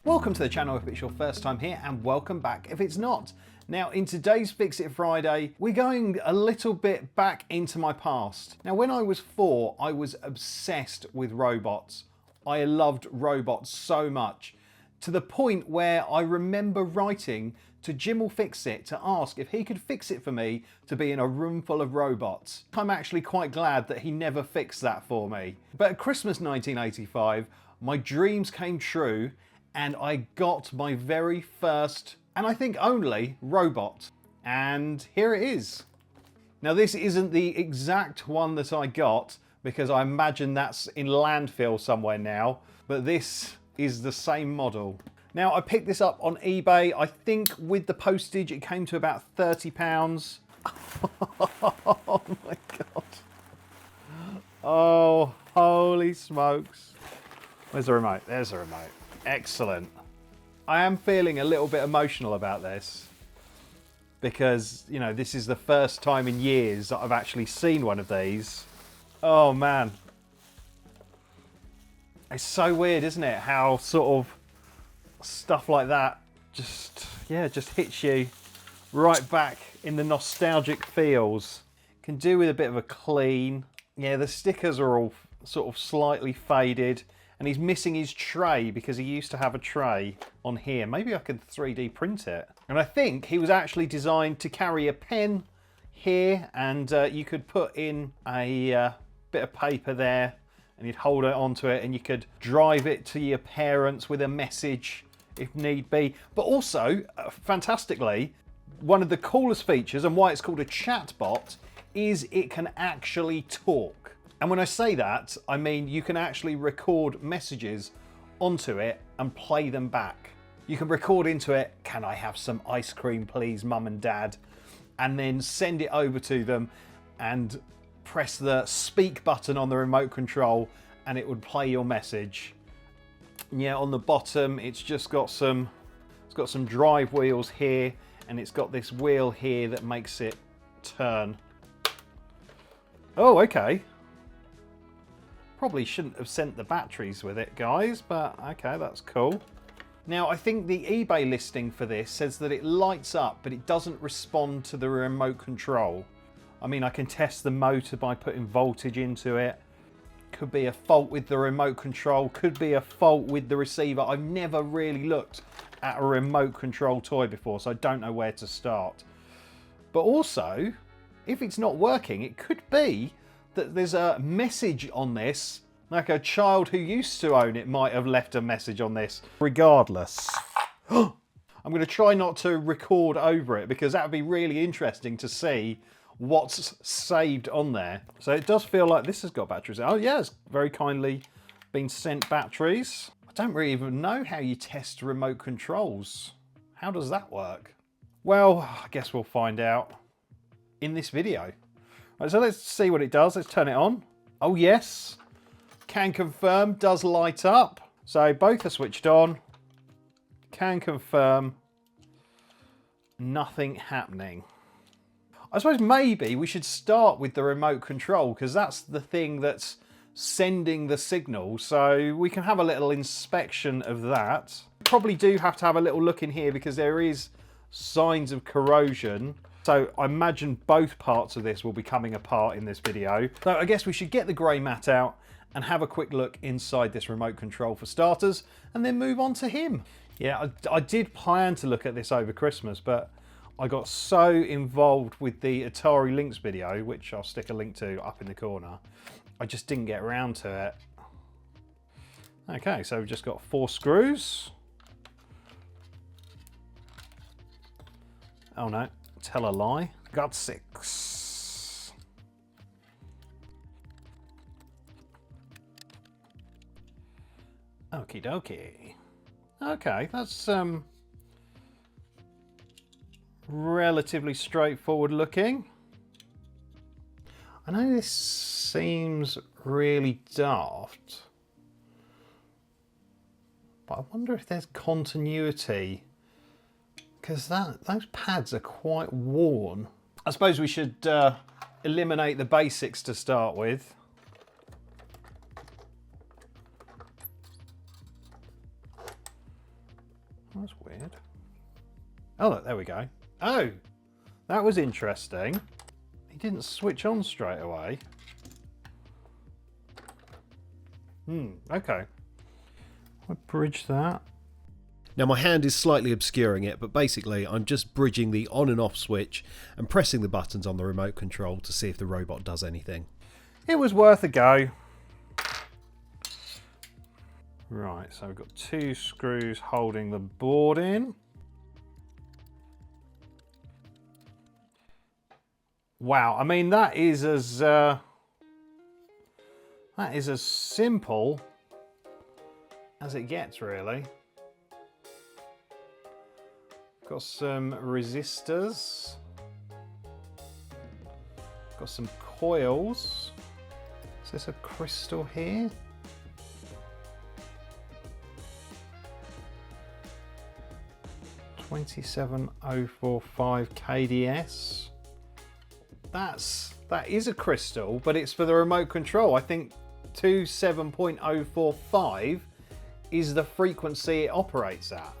Welcome to the channel if it's your first time here, and welcome back if it's not. Now, in today's Fix It Friday, we're going a little bit back into my past. Now, when I was 4, I was obsessed with robots. I loved robots so much, to the point where I remember writing to Jim'll-Fix-It to ask if he could fix it for me to be in a room full of robots. I'm actually quite glad that he never fixed that for me. But at Christmas 1985, my dreams came true and I got my very first, and I think only, robot. And here it is. Now, this isn't the exact one that I got, because I imagine that's in landfill somewhere now, but this is the same model. Now, I picked this up on eBay. I think with the postage, it came to about £30. Oh my God. Oh, holy smokes. Where's the remote? There's the remote. Excellent. I am feeling a little bit emotional about this because, you know, this is the first time in years that I've actually seen one of these. Oh man. It's so weird, isn't it? How sort of stuff like that just hits you right back in the nostalgic feels. Can do with a bit of a clean. Yeah, the stickers are all sort of slightly faded. And he's missing his tray because he used to have a tray on here. Maybe I could 3D print it. And I think he was actually designed to carry a pen here, and you could put in a bit of paper there and you'd hold it onto it and you could drive it to your parents with a message if need be. But also, fantastically, one of the coolest features and why it's called a chatbot is it can actually talk. And when I say that, I mean you can actually record messages onto it and play them back. You can record into it, "Can I have some ice cream please, mum and dad?" And then send it over to them and press the speak button on the remote control and it would play your message. Yeah, on the bottom it's just got some, it's got some drive wheels here and it's got this wheel here that makes it turn. Oh, okay. Probably shouldn't have sent the batteries with it, guys, but okay, that's cool. Now, I think the eBay listing for this says that it lights up, but it doesn't respond to the remote control. I mean, I can test the motor by putting voltage into it. Could be a fault with the remote control, could be a fault with the receiver. I've never really looked at a remote control toy before, so I don't know where to start. But also, if it's not working, it could be that there's a message on this, like a child who used to own it might have left a message on this. Regardless, I'm going to try not to record over it because that would be really interesting to see what's saved on there. So it does feel like this has got batteries. Oh yeah, it's very kindly been sent batteries. I don't really even know how you test remote controls. How does that work? Well, I guess we'll find out in this video. Right, so let's see what it does. Let's turn it on. Oh yes, can confirm, does light up. So both are switched on. Can confirm, nothing happening. I suppose maybe we should start with the remote control because that's the thing that's sending the signal. So we can have a little inspection of that. Probably do have to have a little look in here because there is signs of corrosion. So I imagine both parts of this will be coming apart in this video. So I guess we should get the grey mat out and have a quick look inside this remote control for starters, and then move on to him. Yeah, I did plan to look at this over Christmas, but I got so involved with the Atari Lynx video, which I'll stick a link to up in the corner, I just didn't get around to it. Okay, so we've just got 4 screws. Oh no. Tell a lie. Got 6. Okie dokie. Okay, that's relatively straightforward looking. I know this seems really daft, but I wonder if there's continuity. Because those pads are quite worn. I suppose we should eliminate the basics to start with. That's weird. Oh, look, there we go. Oh, that was interesting. He didn't switch on straight away. Okay. I'll bridge that. Now my hand is slightly obscuring it, but basically I'm just bridging the on and off switch and pressing the buttons on the remote control to see if the robot does anything. It was worth a go. Right, so we've got 2 screws holding the board in. Wow, I mean that is as simple as it gets, really. Got some resistors. Got some coils. Is this a crystal here? $27,045 KDS. That is a crystal, but it's for the remote control. I think 27.045 is the frequency it operates at.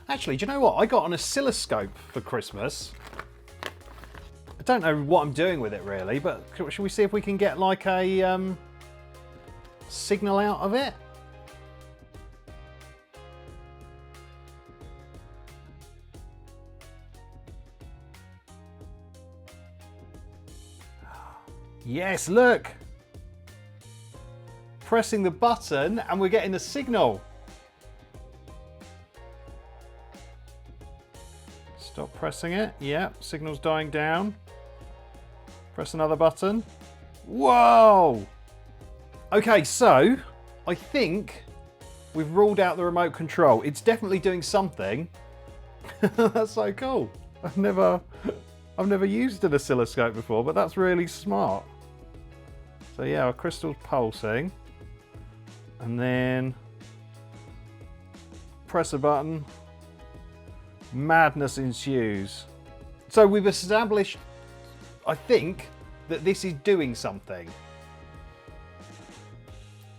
Actually, do you know what? I got an oscilloscope for Christmas. I don't know what I'm doing with it really, but should we see if we can get like a signal out of it? Yes, look! Pressing the button and we're getting a signal. Stop pressing it. Yeah, signal's dying down. Press another button. Whoa! Okay, so I think we've ruled out the remote control. It's definitely doing something. That's so cool. I've never used an oscilloscope before, but that's really smart. So yeah, our crystal's pulsing. And then press a button. Madness ensues. So we've established, I think, that this is doing something.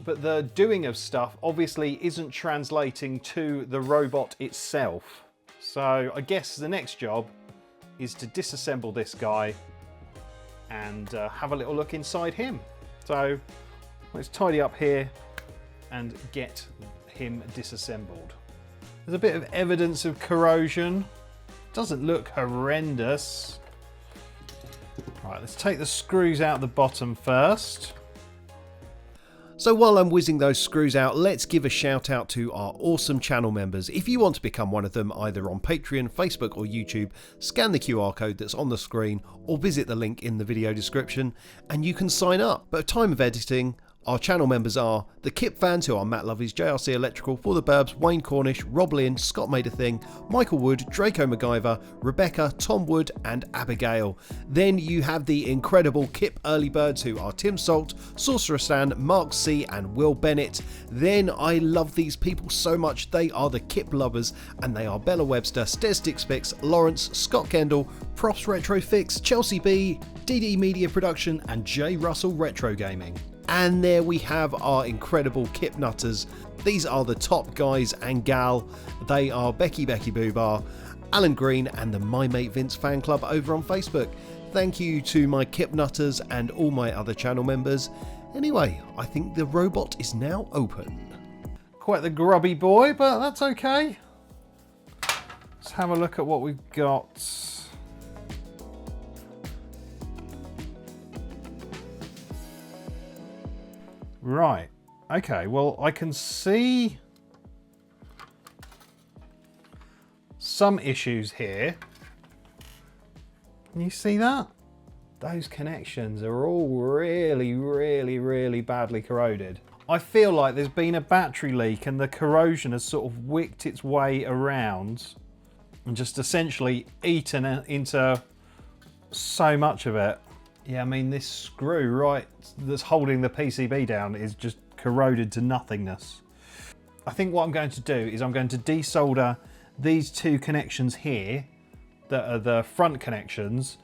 But the doing of stuff obviously isn't translating to the robot itself. So I guess the next job is to disassemble this guy and have a little look inside him. So let's tidy up here and get him disassembled. There's a bit of evidence of corrosion. Doesn't look horrendous. Right, let's take the screws out the bottom first. So while I'm whizzing those screws out, let's give a shout out to our awesome channel members. If you want to become one of them, either on Patreon, Facebook or YouTube, scan the QR code that's on the screen or visit the link in the video description and you can sign up. But at time of editing, our channel members are the Kip fans, who are Matt Lovey's, JRC Electrical, For the Burbs, Wayne Cornish, Rob Lynn, Scott Made a Thing, Michael Wood, Draco MacGyver, Rebecca, Tom Wood and Abigail. Then you have the incredible Kip early birds, who are Tim Salt, Sorcerer Stan, Mark C and Will Bennett. Then I love these people so much, they are the Kip lovers, and they are Bella Webster, Stestick Spix, Lawrence, Scott Kendall, Props Retrofix, Chelsea B, DD Media Production and J Russell Retro Gaming. And there we have our incredible Kip Nutters. These are the top guys and gal. They are Becky Boobar, Alan Green and the My Mate Vince fan club over on Facebook. Thank you to my Kip Nutters and all my other channel members. Anyway, I think the robot is now open. Quite the grubby boy, but that's okay. Let's have a look at what we've got. Right, okay, well I can see some issues here. Can you see that? Those connections are all really badly corroded. I feel like there's been a battery leak and the corrosion has sort of wicked its way around and just essentially eaten into so much of it. Yeah, I mean, this screw right that's holding the PCB down is just corroded to nothingness. I think what I'm going to do is I'm going to desolder these 2 connections here that are the front connections,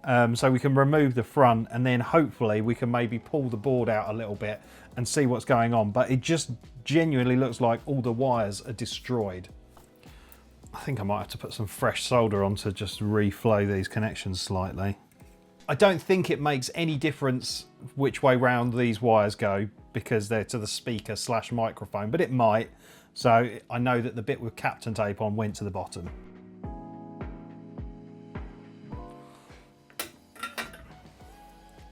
so we can remove the front, and then hopefully we can maybe pull the board out a little bit and see what's going on. But it just genuinely looks like all the wires are destroyed. I think I might have to put some fresh solder on to just reflow these connections slightly. I don't think it makes any difference which way round these wires go because they're to the speaker / microphone, but it might. So I know that the bit with Captain Tape on went to the bottom.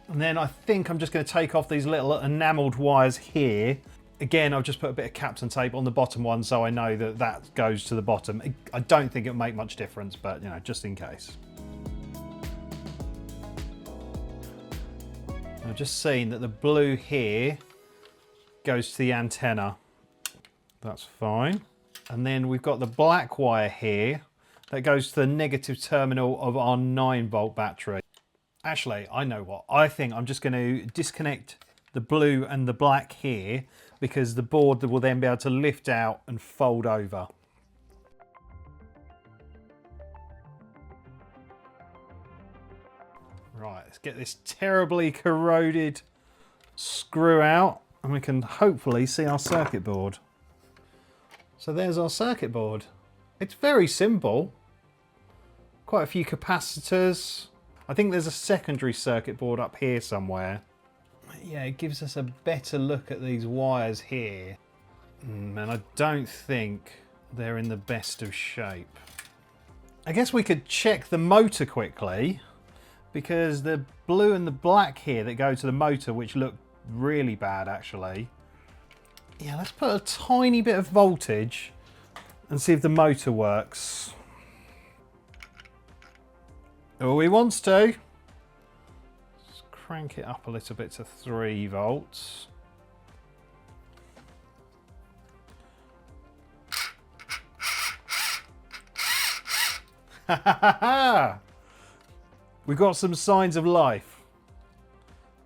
And then I think I'm just going to take off these little enamelled wires here. Again, I've just put a bit of Captain Tape on the bottom one so I know that that goes to the bottom. I don't think it'll make much difference, but you know, just in case. I've just seen that the blue here goes to the antenna. That's fine. And then we've got the black wire here that goes to the negative terminal of our 9-volt battery. Actually, I know what. I think I'm just going to disconnect the blue and the black here because the board will then be able to lift out and fold over. Right, let's get this terribly corroded screw out and we can hopefully see our circuit board. So there's our circuit board. It's very simple. Quite a few capacitors. I think there's a secondary circuit board up here somewhere. Yeah, it gives us a better look at these wires here. And I don't think they're in the best of shape. I guess we could check the motor quickly because the blue and the black here that go to the motor, which look really bad actually. Yeah, let's put a tiny bit of voltage and see if the motor works. Oh, he wants to. Let's crank it up a little bit to 3 volts. We've got some signs of life.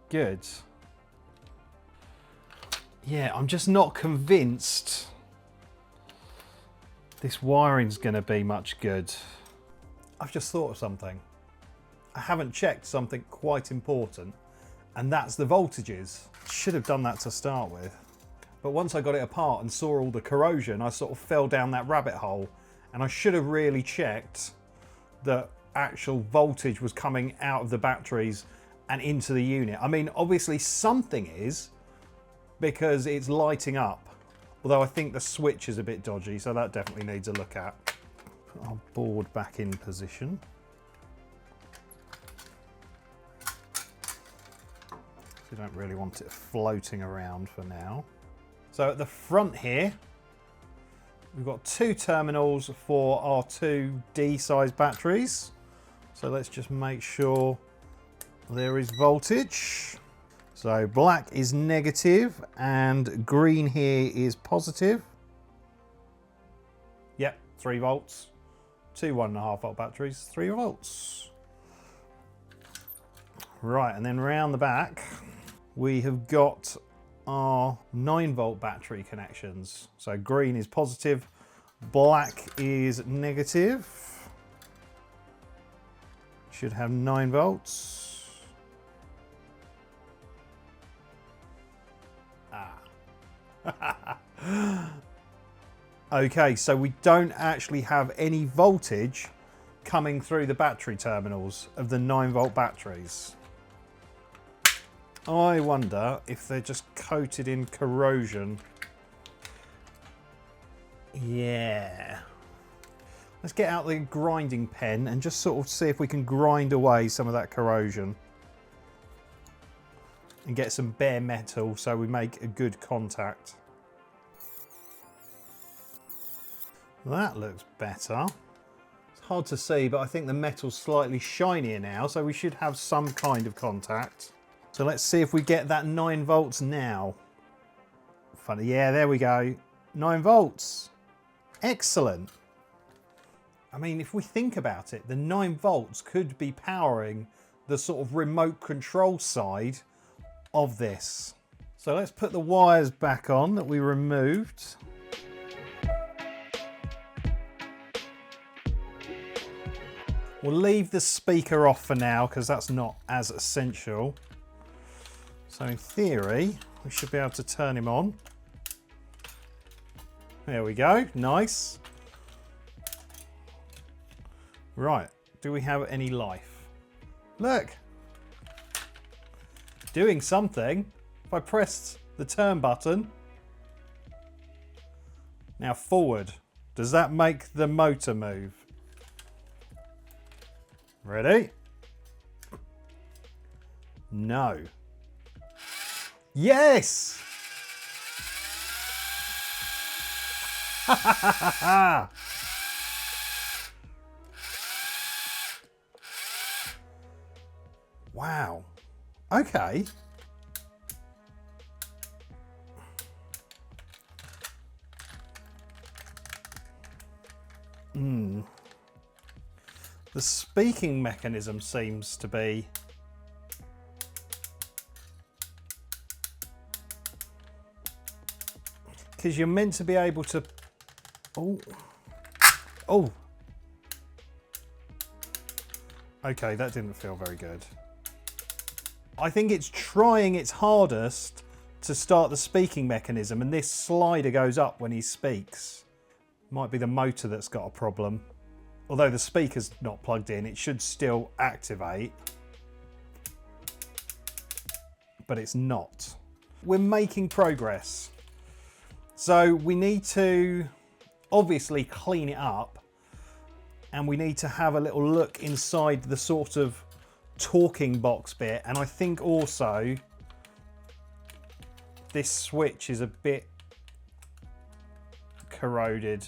Good. Yeah, I'm just not convinced this wiring's going to be much good. I've just thought of something. I haven't checked something quite important, and that's the voltages. Should have done that to start with. But once I got it apart and saw all the corrosion, I sort of fell down that rabbit hole, and I should have really checked that actual voltage was coming out of the batteries and into the unit. I mean, obviously something is, because it's lighting up. Although I think the switch is a bit dodgy, so that definitely needs a look at. Put our board back in position. We don't really want it floating around for now. So at the front here, we've got 2 terminals for our 2 D-size batteries. So let's just make sure there is voltage. So black is negative and green here is positive. Yep, 3 volts. 2 1.5 volt batteries, 3 volts. Right, and then round the back, we have got our 9-volt battery connections. So green is positive, black is negative. Should have 9 volts. Okay, so we don't actually have any voltage coming through the battery terminals of the 9-volt batteries. I wonder if they're just coated in corrosion. Yeah. Let's get out the grinding pen and just sort of see if we can grind away some of that corrosion. And get some bare metal so we make a good contact. That looks better. It's hard to see, but I think the metal's slightly shinier now, so we should have some kind of contact. So let's see if we get that 9 volts now. Funny, yeah, there we go. 9 volts. Excellent. I mean, if we think about it, the 9 volts could be powering the sort of remote control side of this. So let's put the wires back on that we removed. We'll leave the speaker off for now because that's not as essential. So in theory, we should be able to turn him on. There we go. Nice. Right. Do we have any life? Look. Doing something. If I pressed the turn button. Now forward. Does that make the motor move? Ready? No. Yes! Wow. Okay. The speaking mechanism seems to be because you're meant to be able to oh okay, that didn't feel very good. I think it's trying its hardest to start the speaking mechanism, and this slider goes up when he speaks. Might be the motor that's got a problem. Although the speaker's not plugged in, it should still activate. But it's not. We're making progress. So we need to obviously clean it up, and we need to have a little look inside the sort of talking box bit. And I think also this switch is a bit corroded.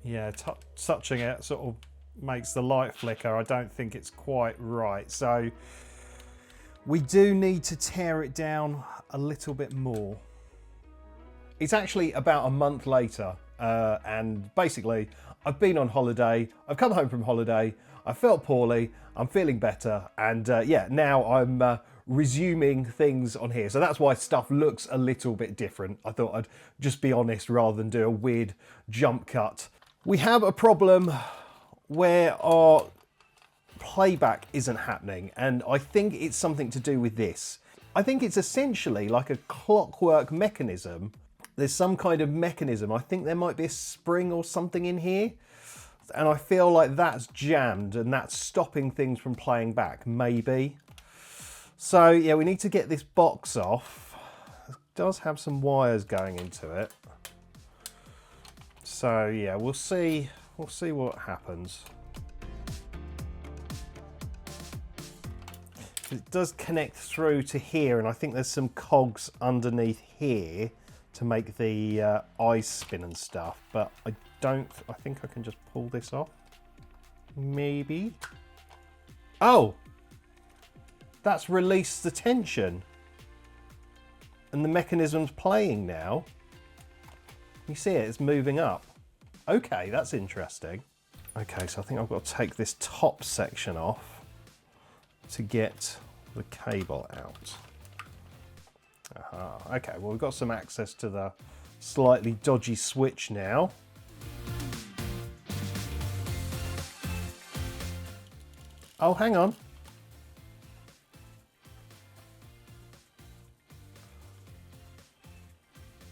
Yeah, touching it sort of makes the light flicker. I don't think it's quite right. So we do need to tear it down a little bit more. It's actually about a month later, and basically I've been on holiday, I've come home from holiday, I felt poorly, I'm feeling better, and yeah, now I'm resuming things on here. So that's why stuff looks a little bit different. I thought I'd just be honest rather than do a weird jump cut. We have a problem where our playback isn't happening, and I think it's something to do with this. I think it's essentially like a clockwork mechanism. There's some kind of mechanism. I think there might be a spring or something in here, and I feel like that's jammed and that's stopping things from playing back, maybe. So yeah, we need to get this box off. It does have some wires going into it. So yeah, we'll see what happens. It does connect through to here, and I think there's some cogs underneath here to make the eyes spin and stuff, but I think I can just pull this off. Maybe. Oh! That's released the tension. And the mechanism's playing now. You see it, it's moving up. Okay, that's interesting. Okay, so I think I've got to take this top section off to get the cable out. Aha. Okay, well, we've got some access to the slightly dodgy switch now. Oh, hang on.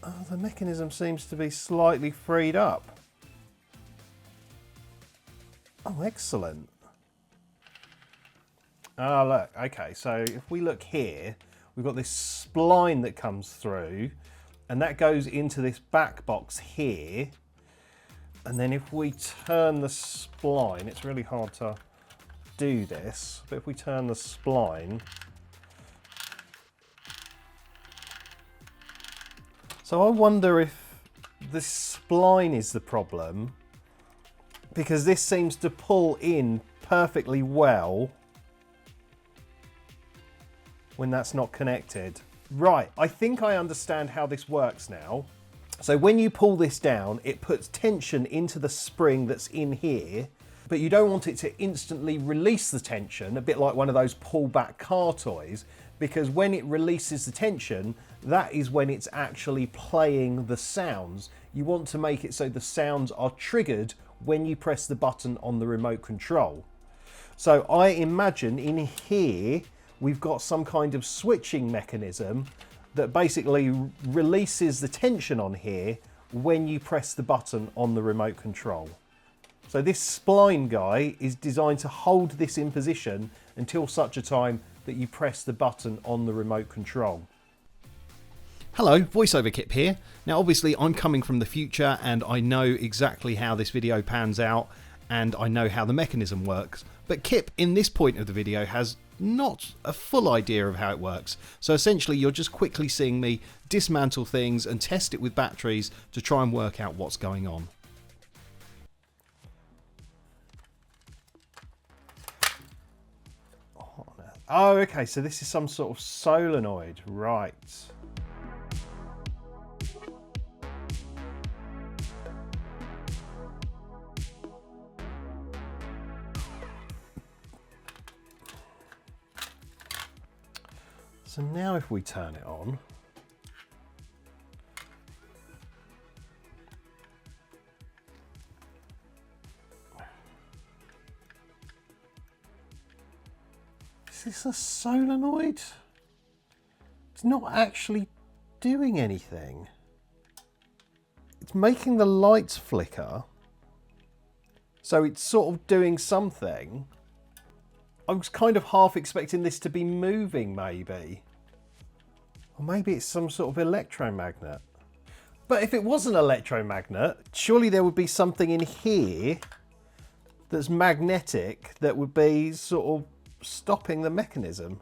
Oh, the mechanism seems to be slightly freed up. Oh, excellent. Ah, look, okay, so if we look here, we've got this spline that comes through, and that goes into this back box here. And then if we turn the spline, it's really hard to do this, but if we turn the spline, so I wonder if the spline is the problem, because this seems to pull in perfectly well when that's not connected. Right, I think I understand how this works now. So when you pull this down, it puts tension into the spring that's in here, but you don't want it to instantly release the tension, a bit like one of those pull-back car toys, because when it releases the tension, that is when it's actually playing the sounds. You want to make it so the sounds are triggered when you press the button on the remote control. So I imagine in here, we've got some kind of switching mechanism that basically releases the tension on here when you press the button on the remote control. So this spline guy is designed to hold this in position until such a time that you press the button on the remote control. Hello, VoiceOver Kip here. Now obviously I'm coming from the future and I know exactly how this video pans out and I know how the mechanism works, but Kip in this point of the video has not a full idea of how it works. So essentially you're just quickly seeing me dismantle things and test it with batteries to try and work out what's going on. Oh, okay, so this is some sort of solenoid, right. So now if we turn it on, is this a solenoid? It's not actually doing anything. It's making the lights flicker. So it's sort of doing something. I was kind of half expecting this to be moving, maybe. Or maybe it's some sort of electromagnet. But if it was an electromagnet, surely there would be something in here that's magnetic that would be sort of stopping the mechanism.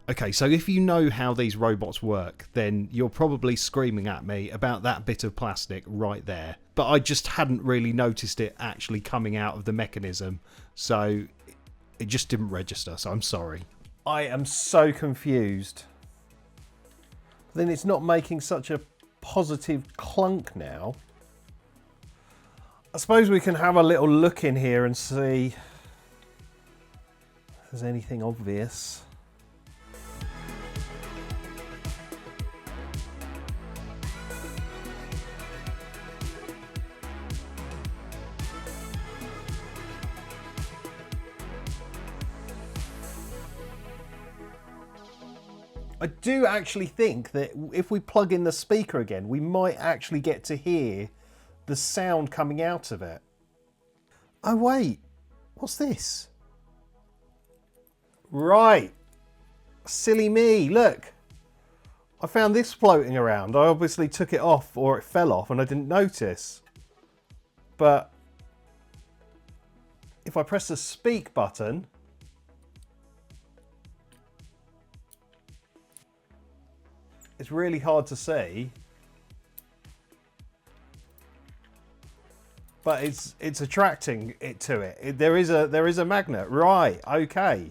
Okay, so if you know how these robots work, then you're probably screaming at me about that bit of plastic right there. But I just hadn't really noticed it actually coming out of the mechanism, so it just didn't register, so I'm sorry. I am so confused. Then it's not making such a positive clunk now. I suppose we can have a little look in here and see if there's anything obvious. I do actually think that if we plug in the speaker again, we might actually get to hear the sound coming out of it. Oh wait, what's this? Right, silly me, look. I found this floating around. I obviously took it off, or it fell off and I didn't notice. But if I press the speak button, it's really hard to see, but it's attracting it to it. There is a magnet, right? Okay,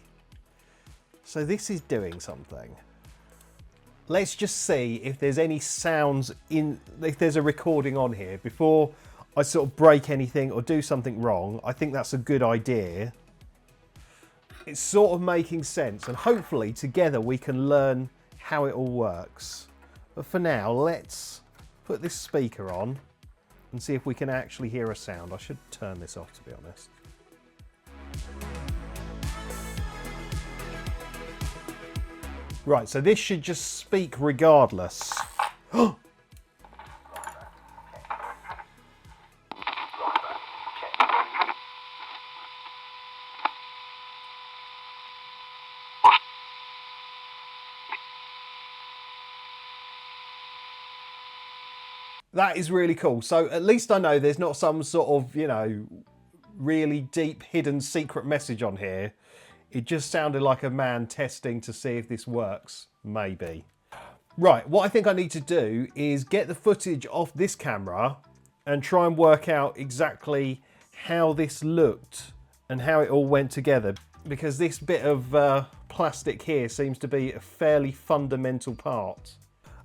so this is doing something. Let's just see if there's any sounds in, if there's a recording on here before I sort of break anything or do something wrong. I think that's a good idea. It's sort of making sense, and hopefully together we can learn how it all works. But for now, let's put this speaker on and see if we can actually hear a sound. I should turn this off, to be honest. Right, so this should just speak regardless. That is really cool. So at least I know there's not some sort of, you know, really deep hidden secret message on here. It just sounded like a man testing to see if this works, maybe. Right, what I think I need to do is get the footage off this camera and try and work out exactly how this looked and how it all went together, because this bit of plastic here seems to be a fairly fundamental part.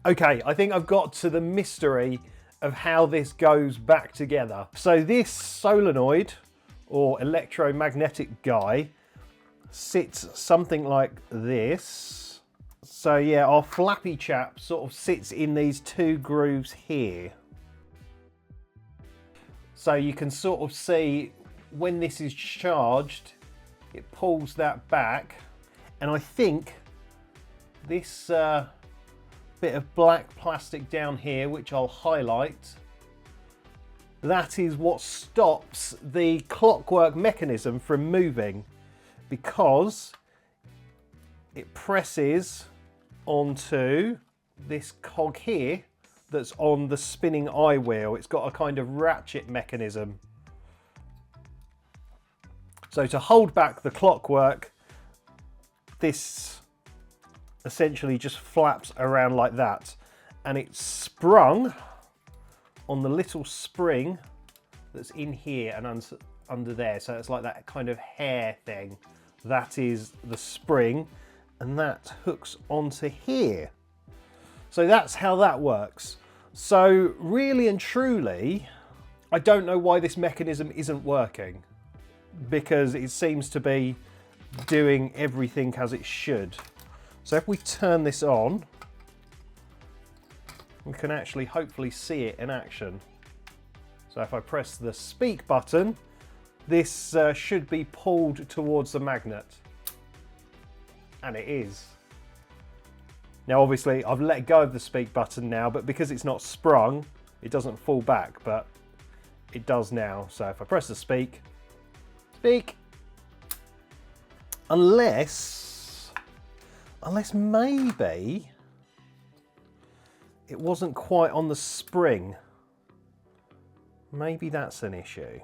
Okay, I think I've got to the mystery of how this goes back together. So this solenoid or electromagnetic guy sits something like this. So yeah, our flappy chap sort of sits in these two grooves here. So you can sort of see when this is charged, it pulls that back. And I think this bit of black plastic down here, which I'll highlight, that is what stops the clockwork mechanism from moving, because it presses onto this cog here that's on the spinning eye wheel. It's got a kind of ratchet mechanism. So to hold back the clockwork, this essentially just flaps around like that, and it's sprung on the little spring that's in here and under there. So it's like that kind of hair thing. That is the spring, and that hooks onto here. So that's how that works. So really and truly, I don't know why this mechanism isn't working, because it seems to be doing everything as it should. So if we turn this on, we can actually hopefully see it in action. So if I press the speak button, this should be pulled towards the magnet. And it is. Now obviously I've let go of the speak button now, but because it's not sprung, it doesn't fall back, but it does now. So if I press the speak, unless maybe it wasn't quite on the spring. Maybe that's an issue.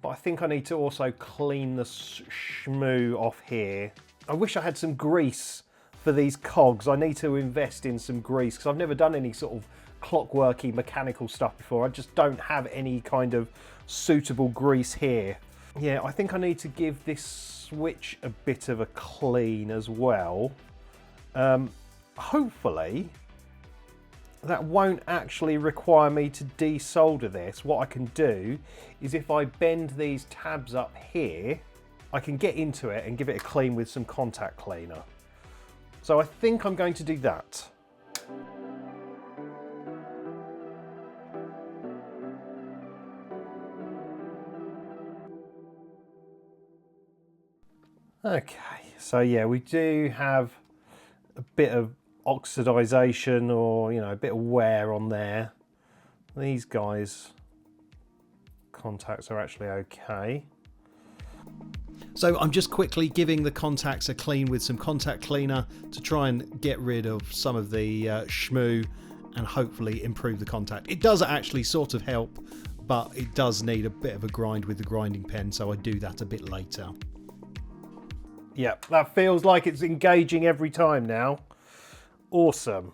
But I think I need to also clean the shmoo off here. I wish I had some grease for these cogs. I need to invest in some grease, because I've never done any sort of clockworky mechanical stuff before. I just don't have any kind of suitable grease here. Yeah, I think I need to give this switch a bit of a clean as well. Hopefully that won't actually require me to desolder this. What I can do is, if I bend these tabs up here, I can get into it and give it a clean with some contact cleaner. So I think I'm going to do that. Okay, so yeah, we do have a bit of oxidization, or a bit of wear on there. These guys, contacts are actually okay. So I'm just quickly giving the contacts a clean with some contact cleaner to try and get rid of some of the shmoo and hopefully improve the contact. It does actually sort of help, but it does need a bit of a grind with the grinding pen, so I do that a bit later. Yep, that feels like it's engaging every time now. Awesome.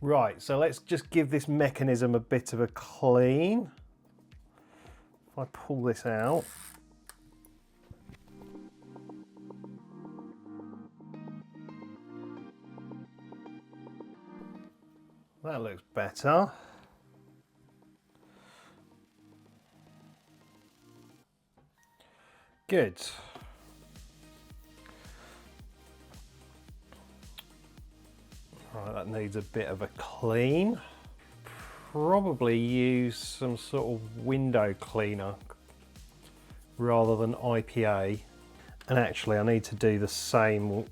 Right, so let's just give this mechanism a bit of a clean. If I pull this out. That looks better. Good. Right, that needs a bit of a clean. Probably use some sort of window cleaner rather than IPA. And actually I need to do the same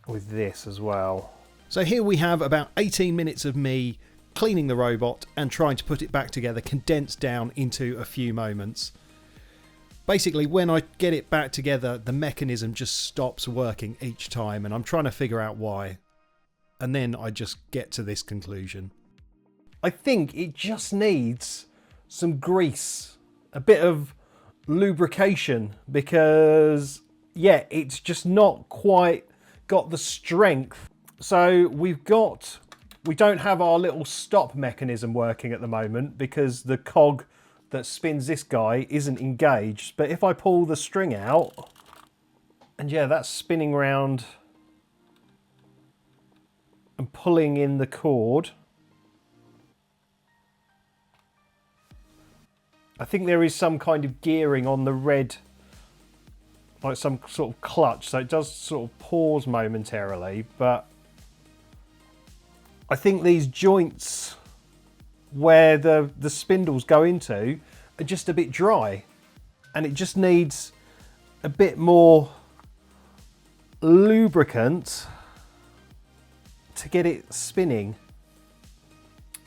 with this as well. So here we have about 18 minutes of me cleaning the robot and trying to put it back together, condensed down into a few moments. Basically, when I get it back together, the mechanism just stops working each time, and I'm trying to figure out why. And then I just get to this conclusion. I think it just needs some grease, a bit of lubrication, because yeah, it's just not quite got the strength. So we don't have our little stop mechanism working at the moment because the cog that spins this guy isn't engaged. But if I pull the string out, and yeah, that's spinning round and pulling in the cord. I think there is some kind of gearing on the red, like some sort of clutch, so it does sort of pause momentarily, but I think these joints where the spindles go into are just a bit dry, and it just needs a bit more lubricant to get it spinning.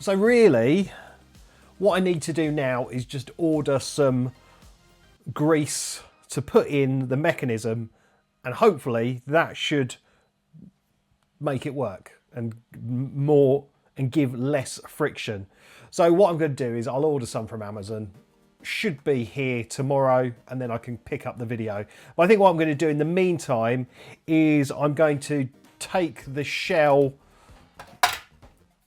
So really, what I need to do now is just order some grease to put in the mechanism, and hopefully that should make it work and give less friction. So what I'm going to do is I'll order some from Amazon. Should be here tomorrow, and then I can pick up the video. But I think what I'm going to do in the meantime is I'm going to take the shell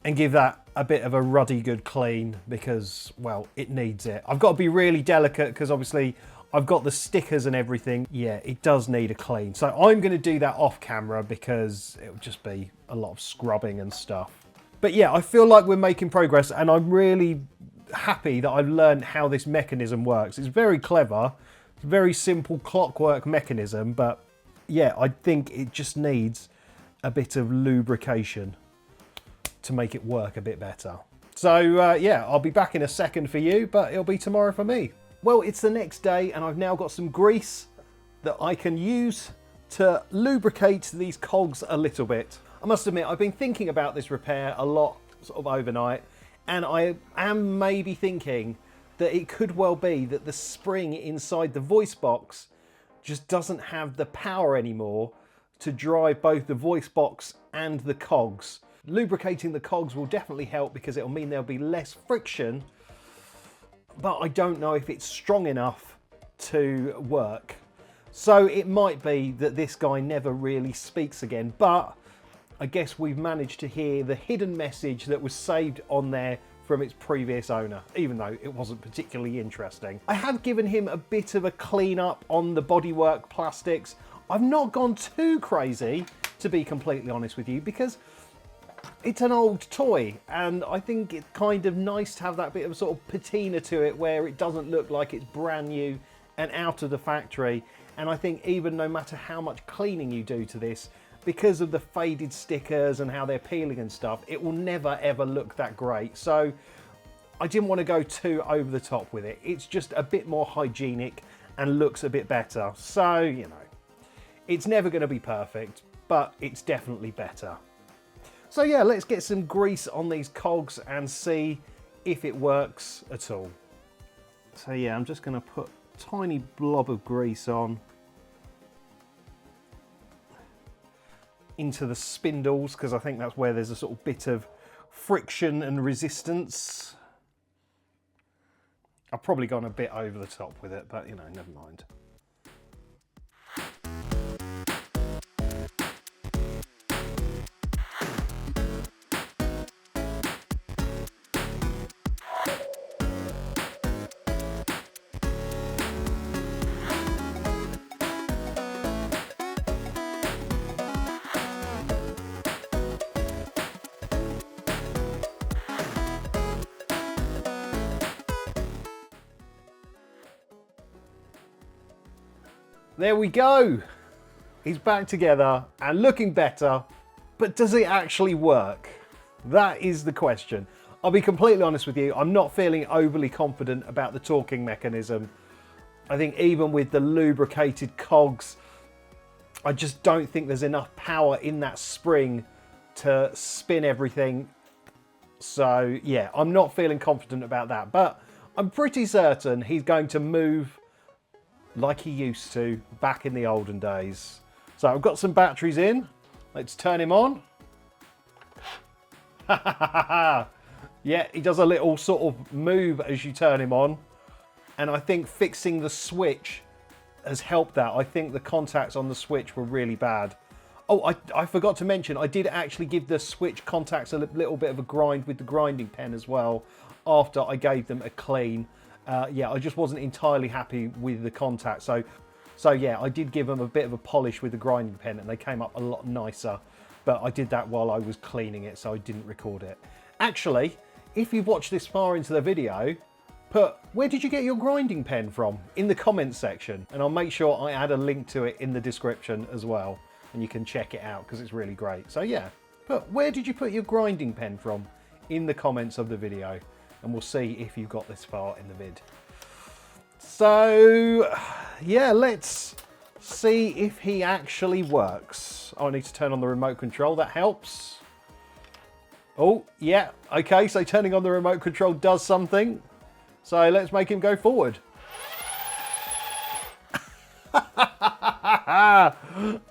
and give that a bit of a ruddy good clean, because, well, it needs it. I've got to be really delicate because obviously I've got the stickers and everything. Yeah, it does need a clean. So I'm going to do that off camera because it would just be a lot of scrubbing and stuff. But yeah, I feel like we're making progress, and I'm really happy that I've learned how this mechanism works. It's very clever, it's a very simple clockwork mechanism, but yeah, I think it just needs a bit of lubrication to make it work a bit better. So yeah, I'll be back in a second for you, but it'll be tomorrow for me. Well, it's the next day, and I've now got some grease that I can use to lubricate these cogs a little bit. I must admit, I've been thinking about this repair a lot sort of overnight, and I am maybe thinking that it could well be that the spring inside the voice box just doesn't have the power anymore to drive both the voice box and the cogs. Lubricating the cogs will definitely help because it'll mean there'll be less friction, but I don't know if it's strong enough to work. So it might be that this guy never really speaks again, but I guess we've managed to hear the hidden message that was saved on there from its previous owner, even though it wasn't particularly interesting. I have given him a bit of a clean up on the bodywork plastics. I've not gone too crazy, to be completely honest with you, because it's an old toy, and I think it's kind of nice to have that bit of sort of patina to it where it doesn't look like it's brand new and out of the factory. And I think even no matter how much cleaning you do to this, because of the faded stickers and how they're peeling and stuff, it will never ever look that great. So I didn't want to go too over the top with it. It's just a bit more hygienic and looks a bit better. So, you know, it's never going to be perfect, but it's definitely better. So yeah, let's get some grease on these cogs and see if it works at all. So yeah, I'm just going to put a tiny blob of grease on into the spindles, because I think that's where there's a sort of bit of friction and resistance. I've probably gone a bit over the top with it, but you know, never mind. There we go. He's back together and looking better, but does it actually work? That is the question. I'll be completely honest with you, I'm not feeling overly confident about the torquing mechanism. I think even with the lubricated cogs, I just don't think there's enough power in that spring to spin everything. So yeah, I'm not feeling confident about that, but I'm pretty certain he's going to move like he used to back in the olden days. So I've got some batteries in. Let's turn him on. Yeah, he does a little sort of move as you turn him on. And I think fixing the switch has helped that. I think the contacts on the switch were really bad. Oh, I forgot to mention, I did actually give the switch contacts a little bit of a grind with the grinding pen as well after I gave them a clean. Yeah, I just wasn't entirely happy with the contact. So yeah, I did give them a bit of a polish with the grinding pen and they came up a lot nicer. But I did that while I was cleaning it, so I didn't record it. Actually, if you've watched this far into the video, put, where did you get your grinding pen from? In the comments section. And I'll make sure I add a link to it in the description as well. And you can check it out because it's really great. So yeah, put, where did you put your grinding pen from? In the comments of the video. And we'll see if you got this far in the vid. So yeah, let's see if he actually works. Oh, I need to turn on the remote control, that helps. Oh, yeah. Okay, so turning on the remote control does something. So let's make him go forward.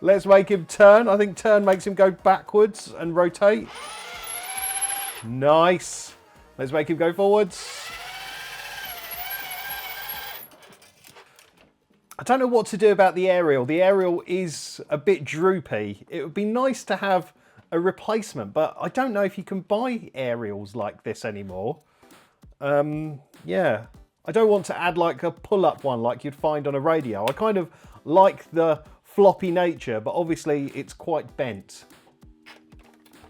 Let's make him turn. I think turn makes him go backwards and rotate. Nice. Let's make him go forwards. I don't know what to do about the aerial. The aerial is a bit droopy. It would be nice to have a replacement, but I don't know if you can buy aerials like this anymore. Yeah. I don't want to add like a pull-up one like you'd find on a radio. I kind of like the floppy nature, but obviously it's quite bent.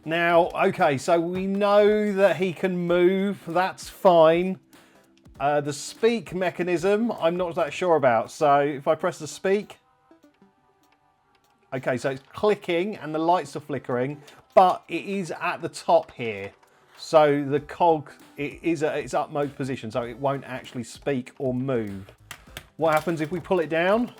Now, okay, so we know that he can move. That's fine. The speak mechanism, I'm not that sure about. So if I press the speak, okay, so it's clicking and the lights are flickering, but it is at the top here. So the cog it is at its utmost position, so it won't actually speak or move. What happens if we pull it down?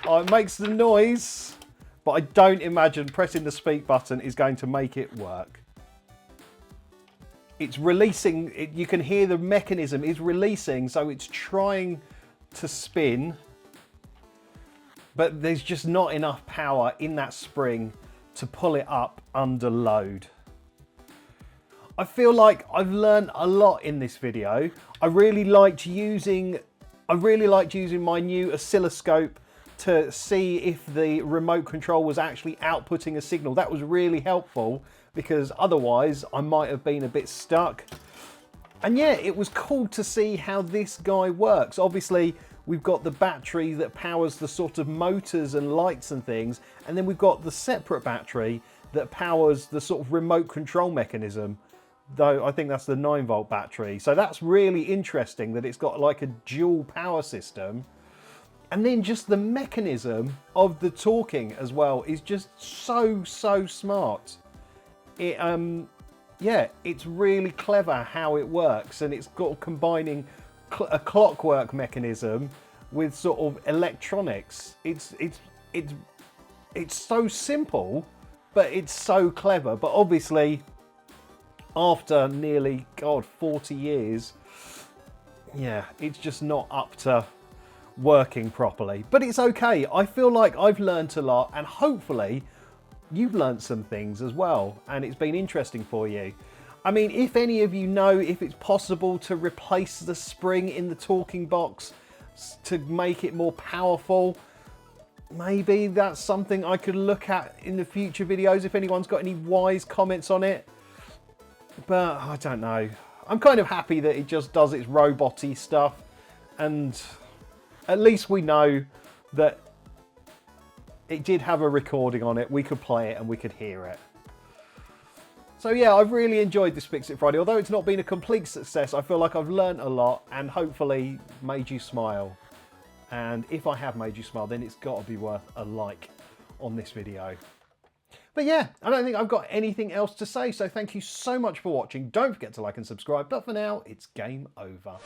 Oh, it makes the noise, but I don't imagine pressing the speak button is going to make it work. It's releasing, you can hear the mechanism is releasing, so it's trying to spin, but there's just not enough power in that spring to pull it up under load. I feel like I've learned a lot in this video. I really liked using my new oscilloscope to see if the remote control was actually outputting a signal. That was really helpful because otherwise I might have been a bit stuck. And yeah, it was cool to see how this guy works. Obviously, we've got the battery that powers the sort of motors and lights and things, and then we've got the separate battery that powers the sort of remote control mechanism, though I think that's the 9-volt battery. So that's really interesting that it's got like a dual power system. And then just the mechanism of the talking as well is just so smart. Yeah, it's really clever how it works, and it's got combining a clockwork mechanism with sort of electronics. It's so simple, but it's so clever. But obviously, after nearly 40 years, yeah, it's just not up to working properly. But it's okay. I feel like I've learnt a lot, and hopefully you've learnt some things as well, and it's been interesting for you. I mean, if any of you know if it's possible to replace the spring in the talking box to make it more powerful, maybe that's something I could look at in the future videos if anyone's got any wise comments on it. But I don't know. I'm kind of happy that it just does its robot-y stuff, and at least we know that it did have a recording on it. We could play it and we could hear it. So yeah, I've really enjoyed this Fix It Friday. Although it's not been a complete success, I feel like I've learnt a lot and hopefully made you smile. And if I have made you smile, then it's got to be worth a like on this video. But yeah, I don't think I've got anything else to say. So thank you so much for watching. Don't forget to like and subscribe. But for now, it's game over.